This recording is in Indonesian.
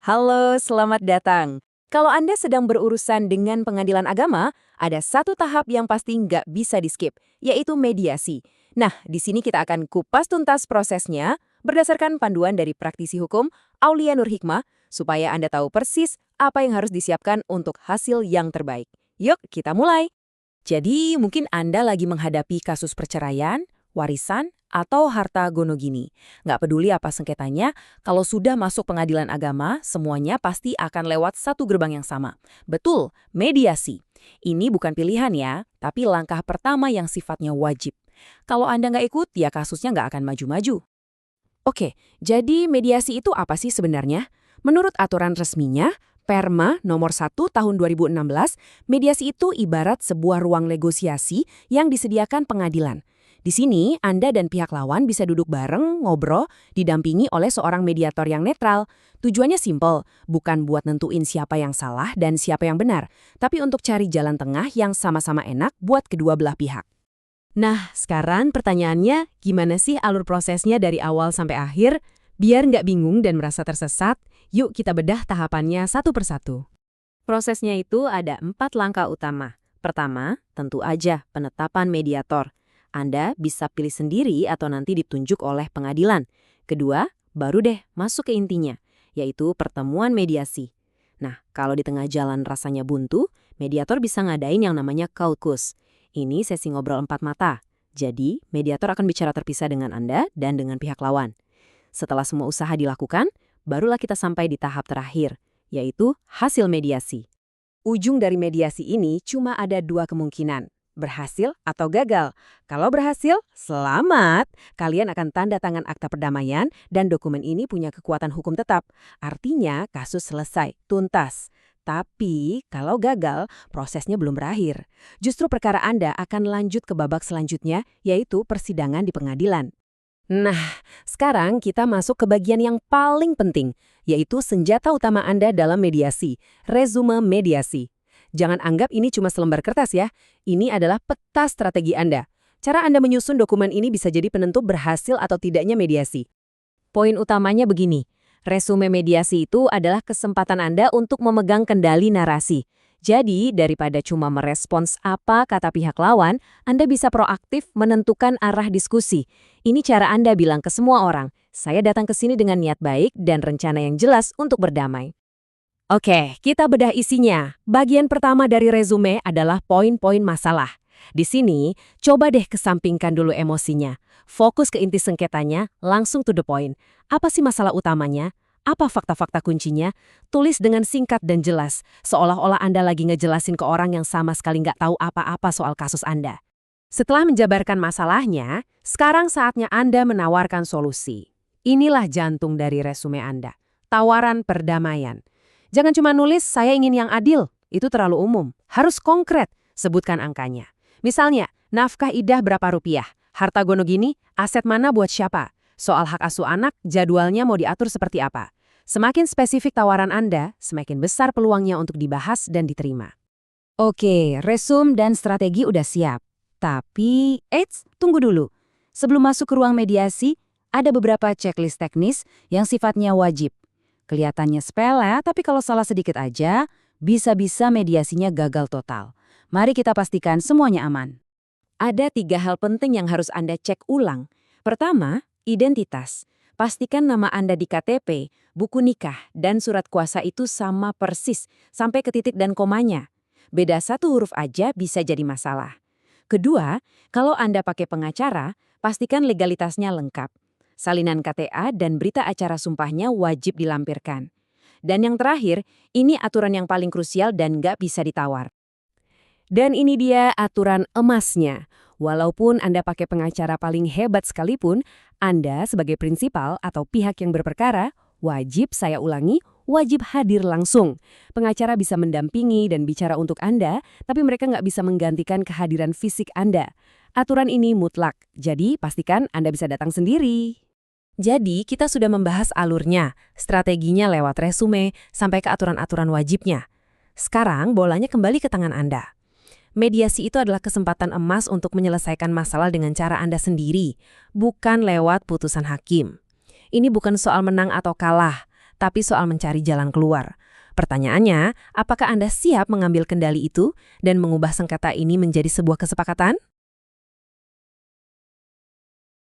Halo, selamat datang. Kalau Anda sedang berurusan dengan pengadilan agama, ada satu tahap yang pasti nggak bisa di-skip, yaitu mediasi. Nah, di sini kita akan kupas tuntas prosesnya berdasarkan panduan dari praktisi hukum Aulia Nur Hikmah, supaya Anda tahu persis apa yang harus disiapkan untuk hasil yang terbaik. Yuk, kita mulai. Jadi, mungkin Anda lagi menghadapi kasus perceraian, warisan, atau harta gono gini. Nggak peduli apa sengketanya, kalau sudah masuk pengadilan agama, semuanya pasti akan lewat satu gerbang yang sama. Betul, mediasi. Ini bukan pilihan ya, tapi langkah pertama yang sifatnya wajib. Kalau Anda nggak ikut, ya kasusnya nggak akan maju-maju. Oke, jadi mediasi itu apa sih sebenarnya? Menurut aturan resminya, Perma nomor 1 tahun 2016, mediasi itu ibarat sebuah ruang negosiasi yang disediakan pengadilan. Di sini, Anda dan pihak lawan bisa duduk bareng, ngobrol, didampingi oleh seorang mediator yang netral. Tujuannya simpel, bukan buat nentuin siapa yang salah dan siapa yang benar, tapi untuk cari jalan tengah yang sama-sama enak buat kedua belah pihak. Nah, sekarang pertanyaannya, gimana sih alur prosesnya dari awal sampai akhir? Biar nggak bingung dan merasa tersesat, yuk kita bedah tahapannya satu persatu. Prosesnya itu ada 4 langkah utama. Pertama, tentu aja penetapan mediator. Anda bisa pilih sendiri atau nanti ditunjuk oleh pengadilan. Kedua, baru deh masuk ke intinya, yaitu pertemuan mediasi. Nah, kalau di tengah jalan rasanya buntu, mediator bisa ngadain yang namanya caucus. Ini sesi ngobrol 4 mata. Jadi, mediator akan bicara terpisah dengan Anda dan dengan pihak lawan. Setelah semua usaha dilakukan, barulah kita sampai di tahap terakhir, yaitu hasil mediasi. Ujung dari mediasi ini cuma ada 2 kemungkinan, berhasil atau gagal. Kalau berhasil, selamat! Kalian akan tanda tangan akta perdamaian dan dokumen ini punya kekuatan hukum tetap. Artinya kasus selesai, tuntas. Tapi kalau gagal, prosesnya belum berakhir. Justru perkara Anda akan lanjut ke babak selanjutnya, yaitu persidangan di pengadilan. Nah, sekarang kita masuk ke bagian yang paling penting, yaitu senjata utama Anda dalam mediasi, resume mediasi. Jangan anggap ini cuma selembar kertas ya, ini adalah peta strategi Anda. Cara Anda menyusun dokumen ini bisa jadi penentu berhasil atau tidaknya mediasi. Poin utamanya begini, resume mediasi itu adalah kesempatan Anda untuk memegang kendali narasi. Jadi, daripada cuma merespons apa kata pihak lawan, Anda bisa proaktif menentukan arah diskusi. Ini cara Anda bilang ke semua orang, saya datang ke sini dengan niat baik dan rencana yang jelas untuk berdamai. Oke, kita bedah isinya. Bagian pertama dari resume adalah poin-poin masalah. Di sini, coba deh kesampingkan dulu emosinya. Fokus ke inti sengketanya, langsung to the point. Apa sih masalah utamanya? Apa fakta-fakta kuncinya? Tulis dengan singkat dan jelas, seolah-olah Anda lagi ngejelasin ke orang yang sama sekali nggak tahu apa-apa soal kasus Anda. Setelah menjabarkan masalahnya, sekarang saatnya Anda menawarkan solusi. Inilah jantung dari resume Anda. Tawaran perdamaian. Jangan cuma nulis, saya ingin yang adil. Itu terlalu umum. Harus konkret. Sebutkan angkanya. Misalnya, nafkah idah berapa rupiah? Harta gono gini, aset mana buat siapa? Soal hak asuh anak, jadwalnya mau diatur seperti apa? Semakin spesifik tawaran Anda, semakin besar peluangnya untuk dibahas dan diterima. Oke, resume dan strategi udah siap. Tapi, tunggu dulu. Sebelum masuk ke ruang mediasi, ada beberapa checklist teknis yang sifatnya wajib. Kelihatannya sepele, tapi kalau salah sedikit aja, bisa-bisa mediasinya gagal total. Mari kita pastikan semuanya aman. Ada 3 hal penting yang harus Anda cek ulang. Pertama, identitas. Pastikan nama Anda di KTP, buku nikah, dan surat kuasa itu sama persis, sampai ke titik dan komanya. Beda 1 huruf aja bisa jadi masalah. Kedua, kalau Anda pakai pengacara, pastikan legalitasnya lengkap. Salinan KTA dan berita acara sumpahnya wajib dilampirkan. Dan yang terakhir, ini aturan yang paling krusial dan nggak bisa ditawar. Dan ini dia aturan emasnya. Walaupun Anda pakai pengacara paling hebat sekalipun, Anda sebagai prinsipal atau pihak yang berperkara, wajib hadir langsung. Pengacara bisa mendampingi dan bicara untuk Anda, tapi mereka nggak bisa menggantikan kehadiran fisik Anda. Aturan ini mutlak, jadi pastikan Anda bisa datang sendiri. Jadi, kita sudah membahas alurnya, strateginya lewat resume, sampai ke aturan-aturan wajibnya. Sekarang, bolanya kembali ke tangan Anda. Mediasi itu adalah kesempatan emas untuk menyelesaikan masalah dengan cara Anda sendiri, bukan lewat putusan hakim. Ini bukan soal menang atau kalah, tapi soal mencari jalan keluar. Pertanyaannya, apakah Anda siap mengambil kendali itu dan mengubah sengketa ini menjadi sebuah kesepakatan?